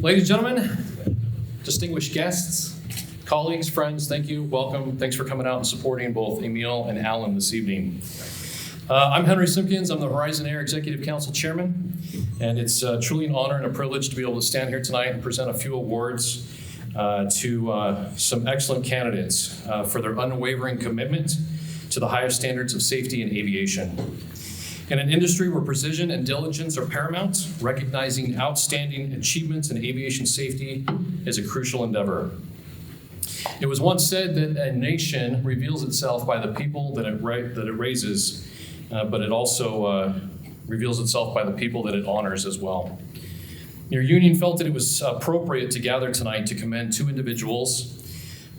Ladies and gentlemen, distinguished guests, colleagues, friends, thank you, welcome. Thanks for coming out and supporting both Emil and Alan this evening. I'm Henry Simpkins. I'm the Horizon Air Executive Council Chairman, and it's truly an honor and a privilege to be able to stand here tonight and present a few awards to some excellent candidates for their unwavering commitment to the highest standards of safety in aviation. In an industry where precision and diligence are paramount, recognizing outstanding achievements in aviation safety is a crucial endeavor. It was once said that a nation reveals itself by the people that it raises, but it also reveals itself by the people that it honors as well. Your union felt that it was appropriate to gather tonight to commend two individuals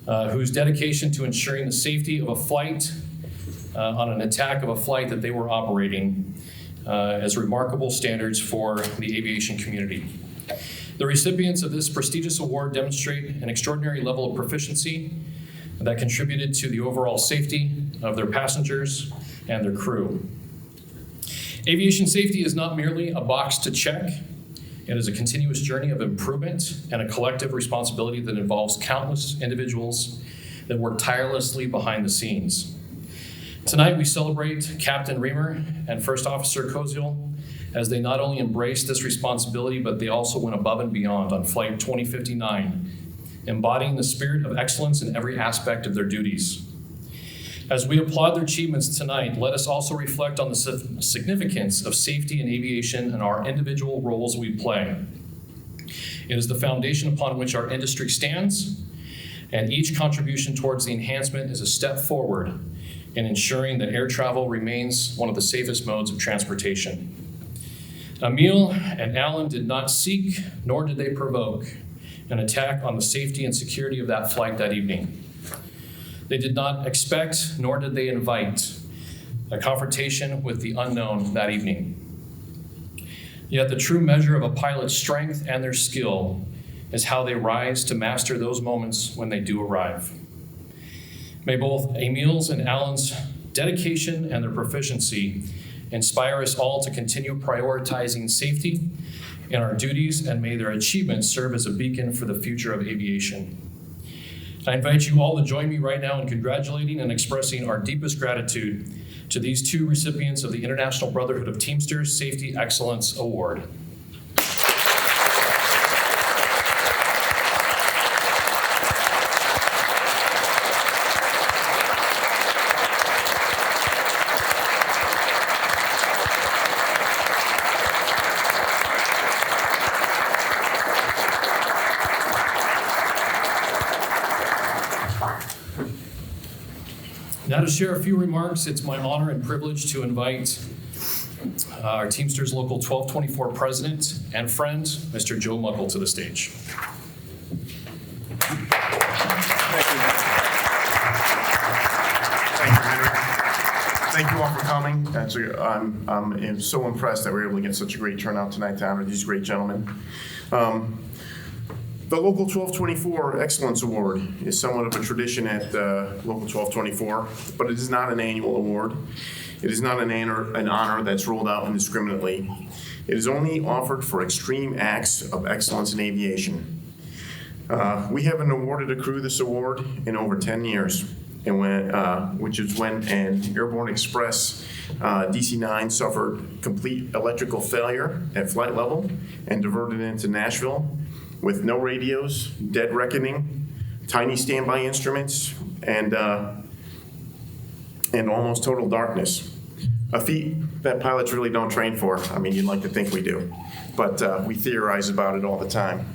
whose dedication to ensuring the safety of a flight on an attack of a flight that they were operating as remarkable standards for the aviation community. The recipients of this prestigious award demonstrate an extraordinary level of proficiency that contributed to the overall safety of their passengers and their crew. Aviation safety is not merely a box to check. It is a continuous journey of improvement and a collective responsibility that involves countless individuals that work tirelessly behind the scenes. Tonight, we celebrate Captain Reamer and First Officer Koziel as they not only embrace this responsibility, but they also went above and beyond on Flight 2059, embodying the spirit of excellence in every aspect of their duties. As we applaud their achievements tonight, let us also reflect on the significance of safety in aviation and our individual roles we play. It is the foundation upon which our industry stands, and each contribution towards the enhancement is a step forward in ensuring that air travel remains one of the safest modes of transportation. Emil and Alan did not seek, nor did they provoke, an attack on the safety and security of that flight that evening. They did not expect, nor did they invite, a confrontation with the unknown that evening. Yet the true measure of a pilot's strength and their skill is how they rise to master those moments when they do arrive. May both Emil's and Alan's dedication and their proficiency inspire us all to continue prioritizing safety in our duties, and may their achievements serve as a beacon for the future of aviation. I invite you all to join me right now in congratulating and expressing our deepest gratitude to these two recipients of the International Brotherhood of Teamsters Safety Excellence Award. Now to share a few remarks, it's my honor and privilege to invite our Teamsters Local 1224 President and friend, Mr. Joe Muckle, to the stage. Thank you, Henry. Thank you all for coming. I'm so impressed that we were able to get such a great turnout tonight to honor these great gentlemen. The Local 1224 Excellence Award is somewhat of a tradition at Local 1224, but it is not an annual award. It is not an honor that's rolled out indiscriminately. It is only offered for extreme acts of excellence in aviation. We haven't awarded a crew this award in over 10 years, which is when an Airborne Express DC-9 suffered complete electrical failure at flight level and diverted into Nashville with no radios, dead reckoning, tiny standby instruments, and almost total darkness. A feat that pilots really don't train for. I mean, you'd like to think we do, but we theorize about it all the time.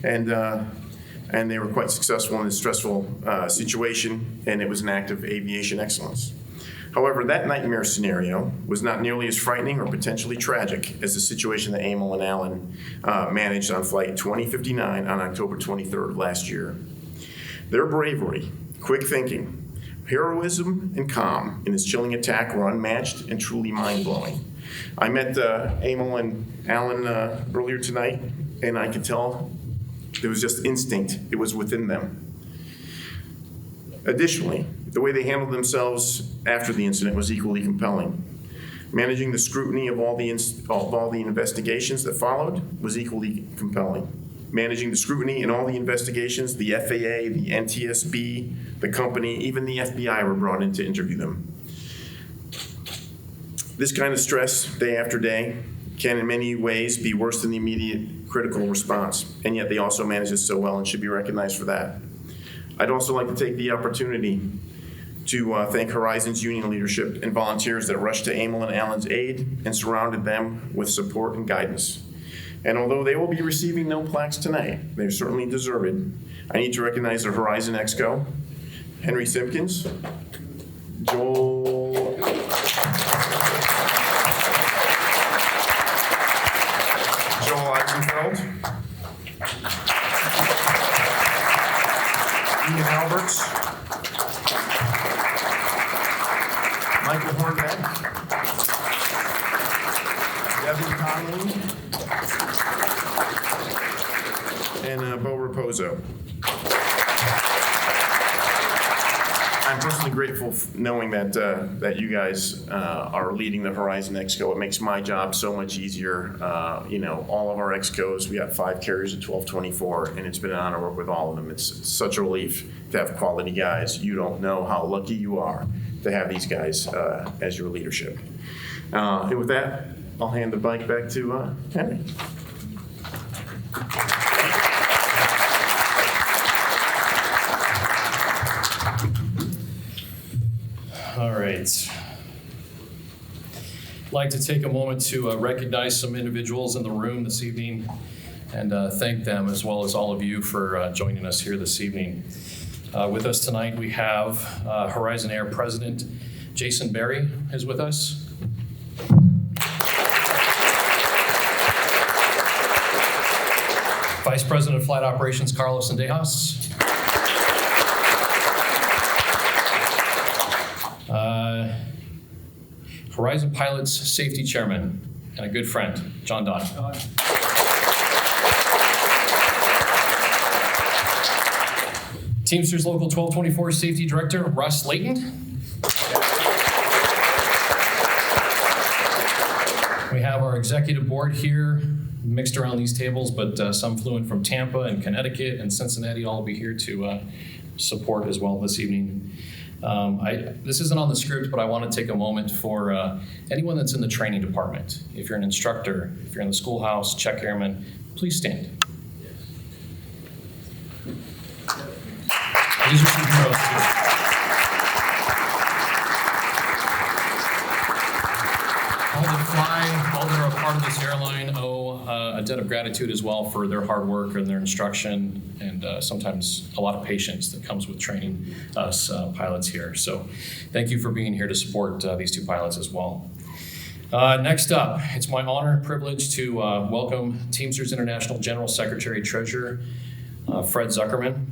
And they were quite successful in this stressful situation, and it was an act of aviation excellence. However, that nightmare scenario was not nearly as frightening or potentially tragic as the situation that Emil and Alan managed on Flight 2059 on October 23rd of last year. Their bravery, quick thinking, heroism, and calm in this chilling attack were unmatched and truly mind-blowing. I met Emil and Alan earlier tonight, and I could tell it was just instinct. It was within them. Additionally, the way they handled themselves after the incident was equally compelling. Managing the scrutiny of all the investigations that followed was equally compelling. managing the scrutiny in all the investigations. The FAA, the NTSB, the company, even the FBI were brought in to interview them. This kind of stress, day after day, can in many ways be worse than the immediate critical response, and yet they also manage it so well and should be recognized for that. I'd also like to take the opportunity to thank Horizon's union leadership and volunteers that rushed to Emil and Alan's aid and surrounded them with support and guidance. And although they will be receiving no plaques tonight, they certainly deserve it, I need to recognize the Horizon Exco, Henry Simpkins, Joel Eisenfeld, Ian Alberts, Michael Hornbeck, Devin Connolly, and Bo Raposo. I'm personally grateful knowing that you guys are leading the Horizon Exco. It makes my job so much easier. All of our Excos, we got 5 carriers at 1224, and it's been an honor to work with all of them. It's such a relief to have quality guys. You don't know how lucky you are to have these guys as your leadership. And with that, I'll hand the mic back to Henry. All right. I'd like to take a moment to recognize some individuals in the room this evening and thank them, as well as all of you, for joining us here this evening. With us tonight, we have Horizon Air President Jason Berry is with us. Vice President of Flight Operations Carlos Sendejas. Horizon Pilots Safety Chairman and a good friend, John Dodd. Teamsters Local 1224 Safety Director, Russ Layton. We have our executive board here, mixed around these tables, but some flew in from Tampa and Connecticut and Cincinnati. All will be here to support as well this evening. This isn't on the script, but I want to take a moment for anyone that's in the training department. If you're an instructor, if you're in the schoolhouse, check airman, please stand. These are some heroes too. All that fly, all that are a part of this airline owe a debt of gratitude as well for their hard work and their instruction, and sometimes a lot of patience that comes with training us pilots here. So thank you for being here to support these two pilots as well. Next up, it's my honor and privilege to welcome Teamsters International General Secretary Treasurer Fred Zuckerman.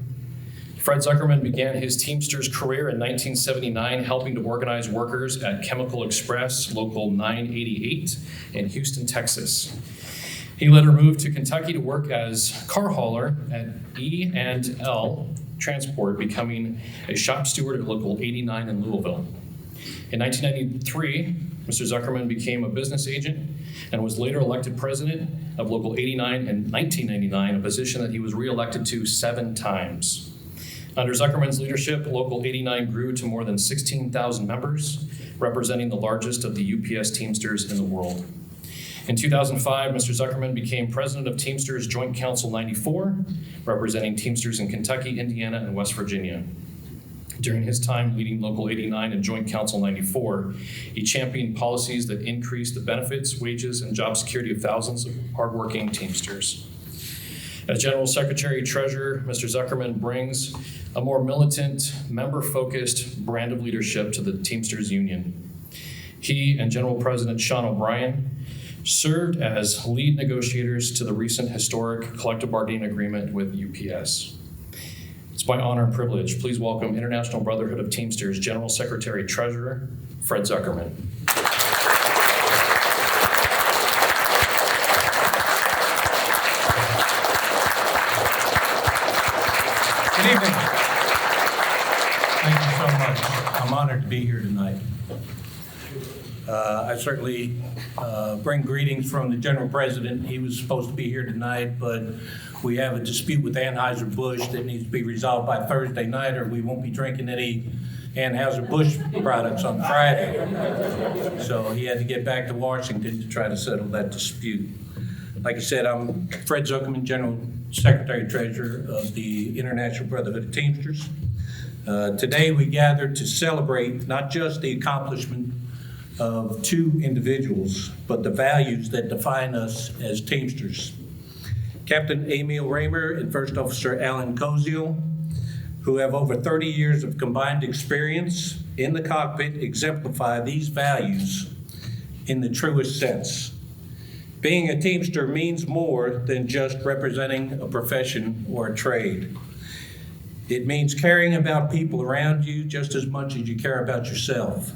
Fred Zuckerman began his Teamsters career in 1979, helping to organize workers at Chemical Express Local 988 in Houston, Texas. He later moved to Kentucky to work as car hauler at E&L Transport, becoming a shop steward at Local 89 in Louisville. In 1993, Mr. Zuckerman became a business agent and was later elected president of Local 89 in 1999, a position that he was reelected to 7 times. Under Zuckerman's leadership, Local 89 grew to more than 16,000 members, representing the largest of the UPS Teamsters in the world. In 2005, Mr. Zuckerman became president of Teamsters Joint Council 94, representing Teamsters in Kentucky, Indiana, and West Virginia. During his time leading Local 89 and Joint Council 94, he championed policies that increased the benefits, wages, and job security of thousands of hardworking Teamsters. As General Secretary Treasurer, Mr. Zuckerman brings a more militant, member-focused brand of leadership to the Teamsters Union. He and General President Sean O'Brien served as lead negotiators to the recent historic collective bargaining agreement with UPS. It's my honor and privilege. Please welcome International Brotherhood of Teamsters General Secretary Treasurer Fred Zuckerman. Good evening. Thank you so much. I'm honored to be here tonight. I certainly bring greetings from the General President. He was supposed to be here tonight, but We have a dispute with Anheuser-Busch that needs to be resolved by Thursday night, or we won't be drinking any Anheuser-Busch products on Friday. So he had to get back to Washington to try to settle that dispute. Like I said, I'm Fred Zuckerman, General Secretary Treasurer of the International Brotherhood of Teamsters. Today we gathered to celebrate not just the accomplishment of two individuals, but the values that define us as Teamsters. Captain Emil Raymer and First Officer Alan Koziel, who have over 30 years of combined experience in the cockpit, exemplify these values in the truest sense. Being a Teamster means more than just representing a profession or a trade. It means caring about people around you just as much as you care about yourself.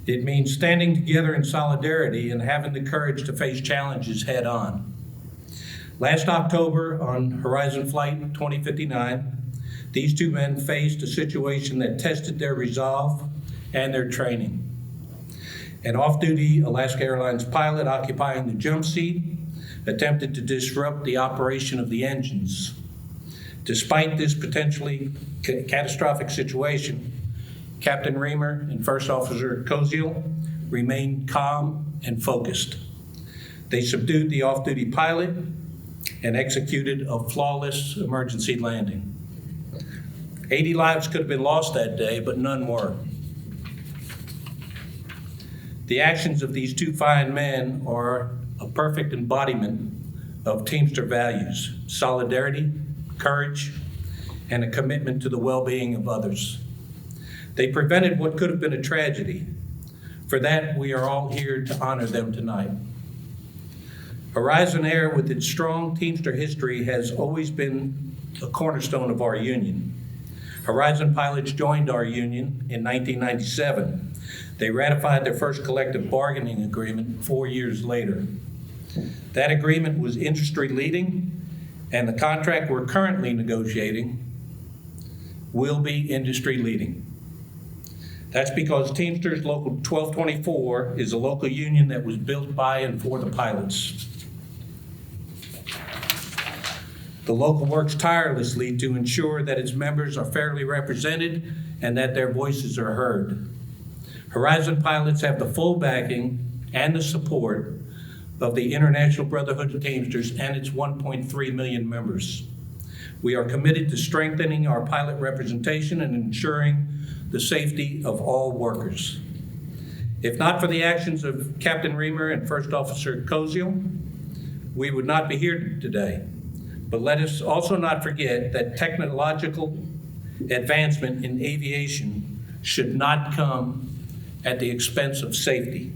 It means standing together in solidarity and having the courage to face challenges head on. Last October on Horizon Flight 2059, these two men faced a situation that tested their resolve and their training. An off-duty Alaska Airlines pilot occupying the jump seat attempted to disrupt the operation of the engines. Despite this potentially catastrophic situation, Captain Raymer and First Officer Koziel remained calm and focused. They subdued the off-duty pilot and executed a flawless emergency landing. 80 lives could have been lost that day, but none were. The actions of these two fine men are a perfect embodiment of Teamster values: solidarity, courage, and a commitment to the well-being of others. They prevented what could have been a tragedy. For that, we are all here to honor them tonight. Horizon Air, with its strong Teamster history, has always been a cornerstone of our union. Horizon pilots joined our union in 1997. They ratified their first collective bargaining agreement 4 years later. That agreement was industry-leading, and the contract we're currently negotiating will be industry-leading. That's because Teamsters Local 1224 is a local union that was built by and for the pilots. The local works tirelessly to ensure that its members are fairly represented and that their voices are heard. Horizon pilots have the full backing and the support of the International Brotherhood of Teamsters and its 1.3 million members. We are committed to strengthening our pilot representation and ensuring the safety of all workers. If not for the actions of Captain Raymer and First Officer Koziel, we would not be here today. But let us also not forget that technological advancement in aviation should not come at the expense of safety.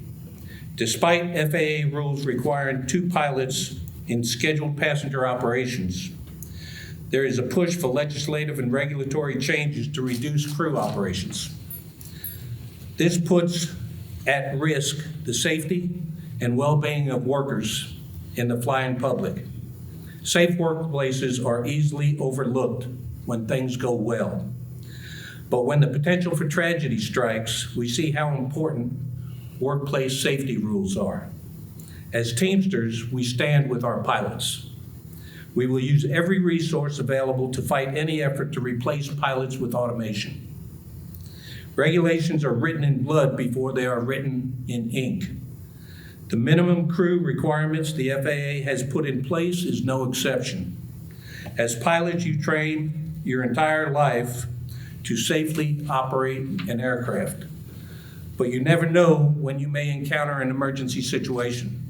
Despite FAA rules requiring 2 pilots in scheduled passenger operations, there is a push for legislative and regulatory changes to reduce crew operations. This puts at risk the safety and well-being of workers in the flying public. Safe workplaces are easily overlooked when things go well. But when the potential for tragedy strikes, we see how important workplace safety rules are. As Teamsters, we stand with our pilots. We will use every resource available to fight any effort to replace pilots with automation. Regulations are written in blood before they are written in ink. The minimum crew requirements the FAA has put in place is no exception. As pilots, you train your entire life to safely operate an aircraft, but you never know when you may encounter an emergency situation.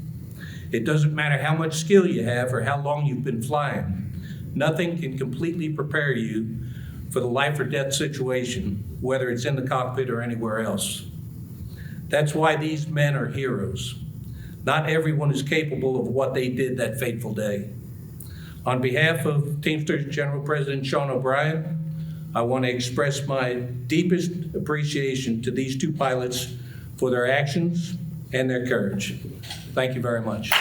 It doesn't matter how much skill you have or how long you've been flying. Nothing can completely prepare you for the life or death situation, whether it's in the cockpit or anywhere else. That's why these men are heroes. Not everyone is capable of what they did that fateful day. On behalf of Teamsters General President Sean O'Brien, I want to express my deepest appreciation to these 2 pilots for their actions and their courage. Thank you very much.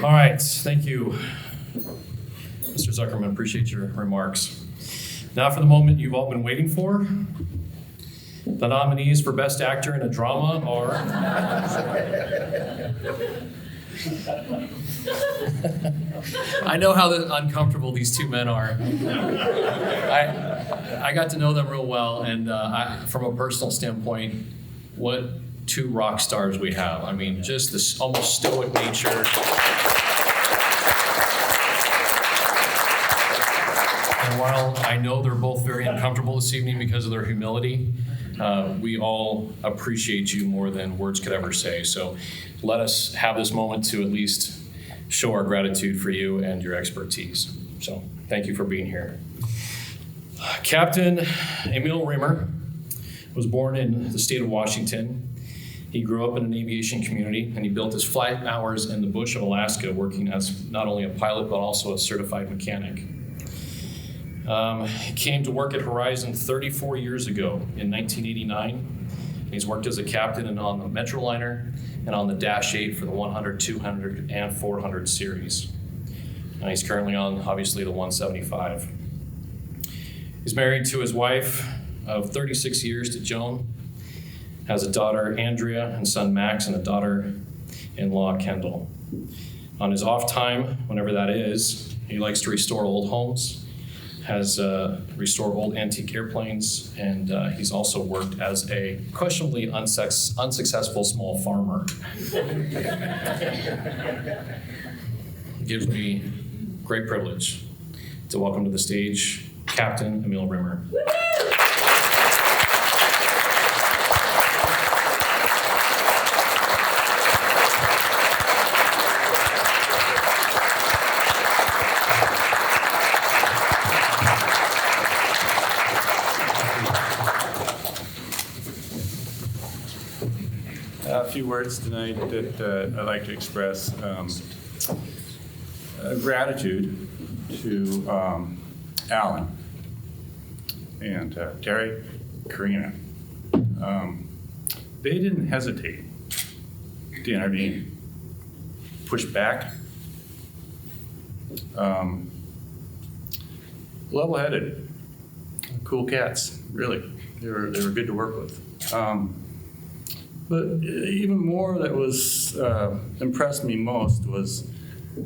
All right, thank you, Mr. Zuckerman. Appreciate your remarks. Now for the moment you've all been waiting for. The nominees for Best Actor in a Drama are... I know how uncomfortable these two men are. I got to know them real well, and from a personal standpoint, what two rock stars we have. I mean, just this almost stoic nature. And while I know they're both very uncomfortable this evening because of their humility, we all appreciate you more than words could ever say. So let us have this moment to at least show our gratitude for you and your expertise. So thank you for being here. Captain Emil Rimmer was born in the state of Washington. He grew up in an aviation community, and he built his flight hours in the bush of Alaska, working as not only a pilot but also a certified mechanic. He came to work at Horizon 34 years ago in 1989. He's worked as a captain and on the Metroliner and on the Dash 8 for the 100, 200, and 400 series. And he's currently on, obviously, the 175. He's married to his wife of 36 years, to Joan, has a daughter, Andrea, and son, Max, and a daughter-in-law, Kendall. On his off time, whenever that is, he likes to restore old homes, has restored old antique airplanes, and he's also worked as a questionably unsuccessful small farmer. It gives me great privilege to welcome to the stage Captain Emil Rimmer. A few words tonight that I'd like to express gratitude to Alan and Terry, Karina. They didn't hesitate to intervene, push back, level-headed, cool cats, really. They were good to work with. But even more that was impressed me most was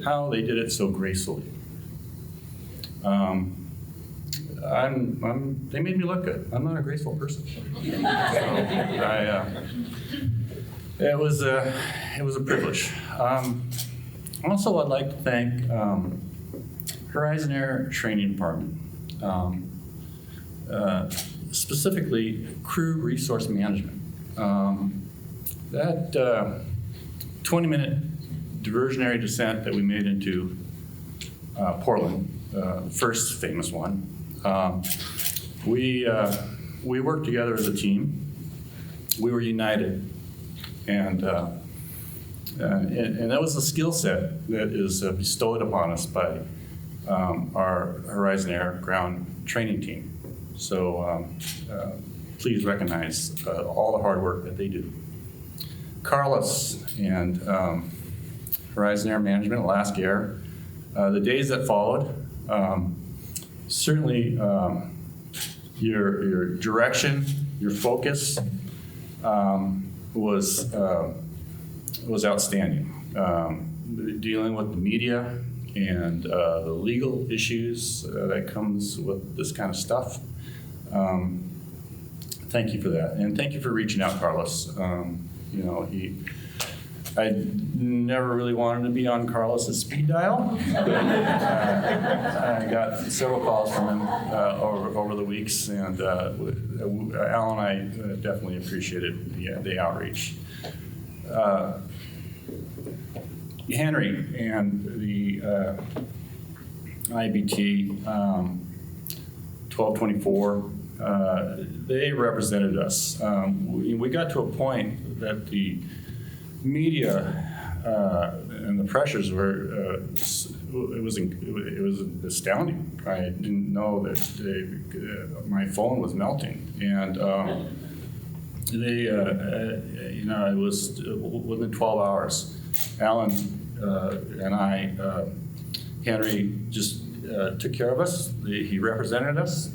how they did it so gracefully. They made me look good. I'm not a graceful person. So it was a privilege. Also, I'd like to thank Horizon Air Training Department, specifically Crew Resource Management. That 20-minute diversionary descent that we made into Portland, first famous one, we worked together as a team. We were united, and that was a skill set that is bestowed upon us by our Horizon Air ground training team. So please recognize all the hard work that they do. Carlos and Horizon Air Management, Alaska Air, the days that followed, certainly your direction, your focus was outstanding. Dealing with the media and the legal issues that comes with this kind of stuff. Thank you for that, and thank you for reaching out, Carlos. I never really wanted to be on Carlos's speed dial. I got several calls from him over the weeks, and Al and I definitely appreciated the outreach. Henry and the IBT 1224, they represented us. We got to a point that the media and the pressures were, it was astounding. I didn't know that my phone was melting. And it was within 12 hours, Alan and I, Henry just took care of us. He represented us.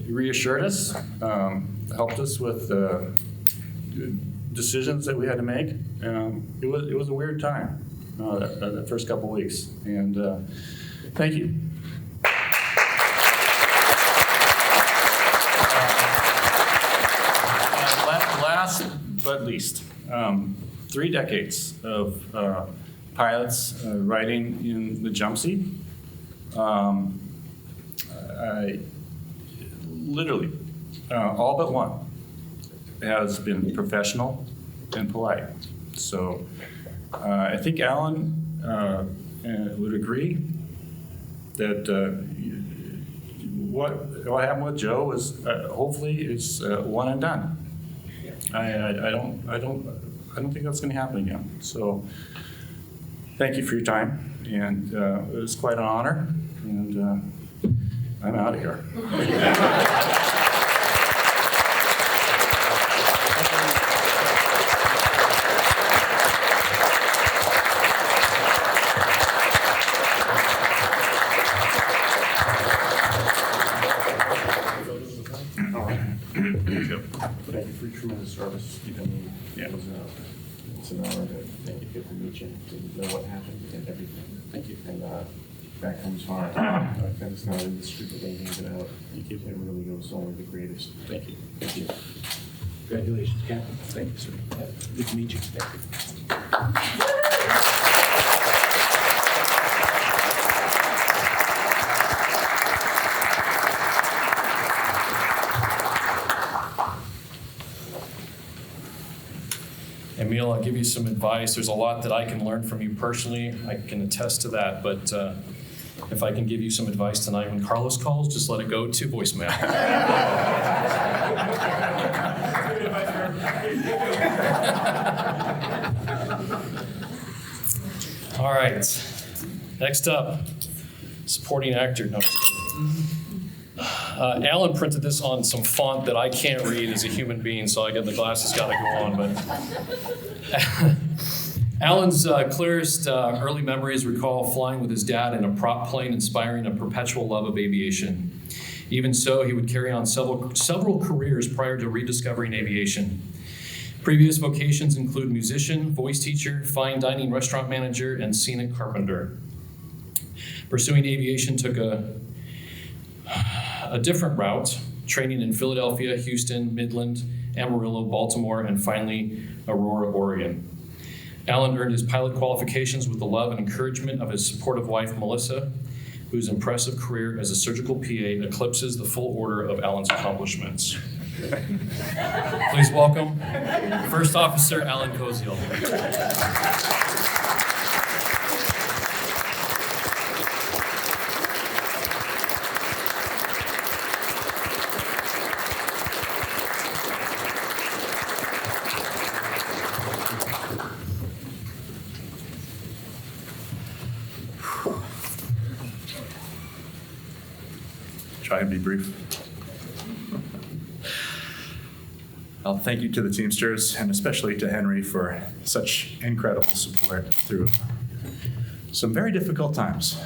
He reassured us, helped us with decisions that we had to make. It was a weird time, the first couple weeks. And thank you. Last but least, 3 decades of pilots riding in the jump seat. I literally, all but one has been professional and polite. So I think Alan would agree that what happened with Joe is hopefully it's one and done. I don't think that's going to happen again. So thank you for your time, and it was quite an honor. And I'm out of here. Thank you for your tremendous service. I mean, Yeah. it's an honor to get to meet you, to know what happened and everything. Thank you. And that comes hard. That is not in the script that they handed out. It really goes only the greatest. Thank you. Thank you. Congratulations, Captain. Thank you, sir. Good to meet you. Emil, I'll give you some advice. There's a lot that I can learn from you personally. I can attest to that. But if I can give you some advice tonight, when Carlos calls, just let it go to voicemail. All right. Next up, supporting actor. No, Alan printed this on some font that I can't read as a human being, so I got the glasses got to go on. But Alan's clearest early memories recall flying with his dad in a prop plane, inspiring a perpetual love of aviation. Even so, he would carry on several careers prior to rediscovering aviation. Previous vocations include musician, voice teacher, fine dining restaurant manager, and scenic carpenter. Pursuing aviation took a different route, training in Philadelphia, Houston, Midland, Amarillo, Baltimore, and finally Aurora, Oregon. Alan earned his pilot qualifications with the love and encouragement of his supportive wife, Melissa, whose impressive career as a surgical PA eclipses the full order of Alan's accomplishments. Please welcome First Officer Alan Koziel. Try and be brief. Well, thank you to the Teamsters and especially to Henry for such incredible support through some very difficult times.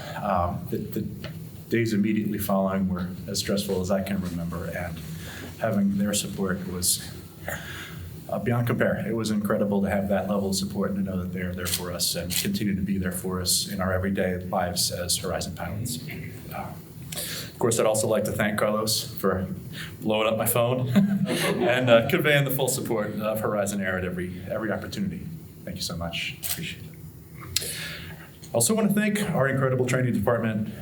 The days immediately following were as stressful as I can remember, and having their support was beyond compare. It was incredible to have that level of support and to know that they're there for us and continue to be there for us in our everyday lives as Horizon pilots. Of course, I'd also like to thank Carlos for blowing up my phone and conveying the full support of Horizon Air at every opportunity. Thank you so much. Appreciate it. I also want to thank our incredible training department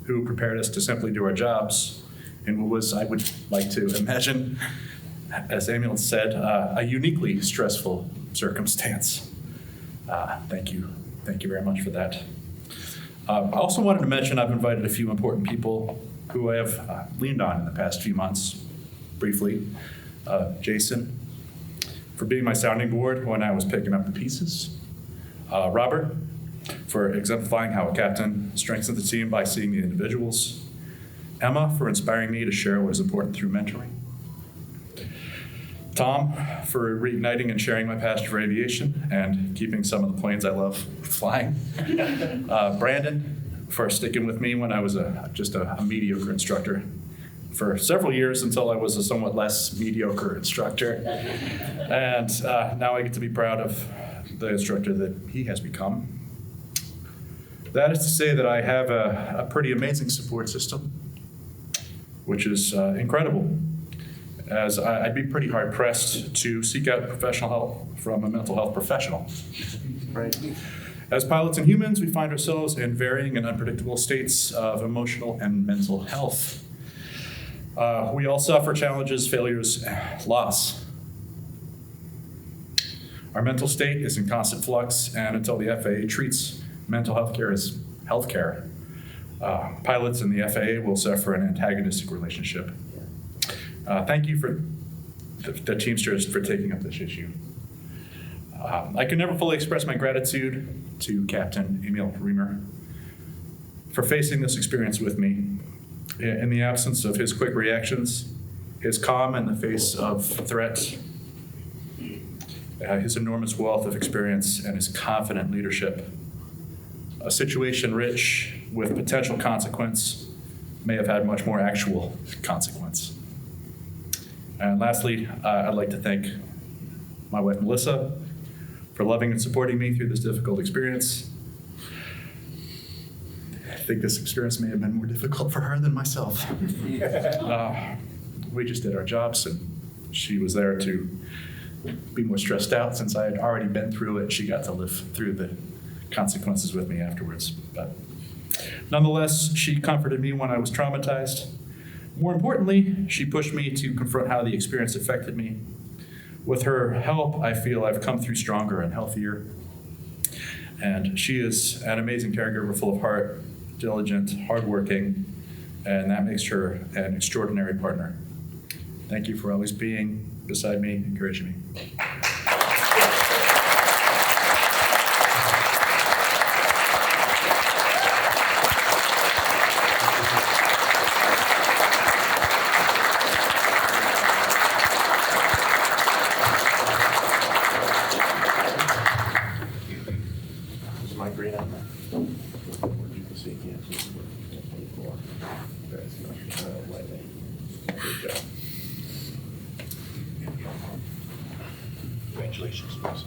who prepared us to simply do our jobs in what was, I would like to imagine, as Emil said, a uniquely stressful circumstance. Thank you. Thank you very much for that. I also wanted to mention I've invited a few important people who I have leaned on in the past few months, briefly. Jason, for being my sounding board when I was picking up the pieces. Robert, for exemplifying how a captain strengthens the team by seeing the individuals. Emma, for inspiring me to share what is important through mentoring. Tom, for reigniting and sharing my passion for aviation and keeping some of the planes I love flying. Brandon, for sticking with me when I was just a mediocre instructor for several years until I was a somewhat less mediocre instructor. And now I get to be proud of the instructor that he has become. That is to say that I have a pretty amazing support system, which is incredible, as I'd be pretty hard pressed to seek out professional help from a mental health professional. Right. As pilots and humans, we find ourselves in varying and unpredictable states of emotional and mental health. We all suffer challenges, failures, loss. Our mental state is in constant flux, and until the FAA treats mental health care as health care, pilots and the FAA will suffer an antagonistic relationship. Thank you for the Teamsters for taking up this issue. I can never fully express my gratitude to Captain Emil Reamer for facing this experience with me. In the absence of his quick reactions, his calm in the face of threat, his enormous wealth of experience, and his confident leadership, a situation rich with potential consequence may have had much more actual consequence. And lastly, I'd like to thank my wife, Melissa, for loving and supporting me through this difficult experience. I think this experience may have been more difficult for her than myself. We just did our jobs, and she was there to be more stressed out since I had already been through it. She got to live through the consequences with me afterwards. But nonetheless, she comforted me when I was traumatized. More importantly, she pushed me to confront how the experience affected me. With her help, I feel I've come through stronger and healthier. And she is an amazing caregiver, full of heart, diligent, hardworking, and that makes her an extraordinary partner. Thank you for always being beside me, encouraging me. This is my green on that. You can see, yeah. Good job. Congratulations, Melissa.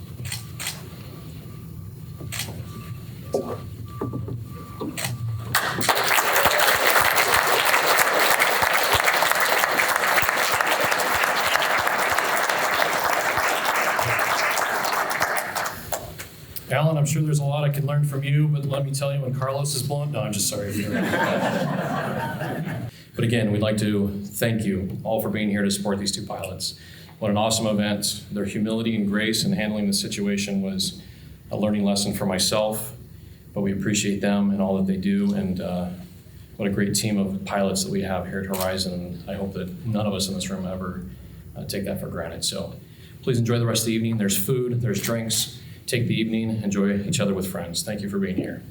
Alan, I'm sure there's a lot I can learn from you, but let me tell you, when Carlos is blown, no, I'm just sorry. But again, we'd like to thank you all for being here to support these two pilots. What an awesome event. Their humility and grace in handling the situation was a learning lesson for myself, but we appreciate them and all that they do, and what a great team of pilots that we have here at Horizon. And I hope that none of us in this room ever take that for granted. So please enjoy the rest of the evening. There's food, there's drinks. Take the evening, enjoy each other with friends. Thank you for being here.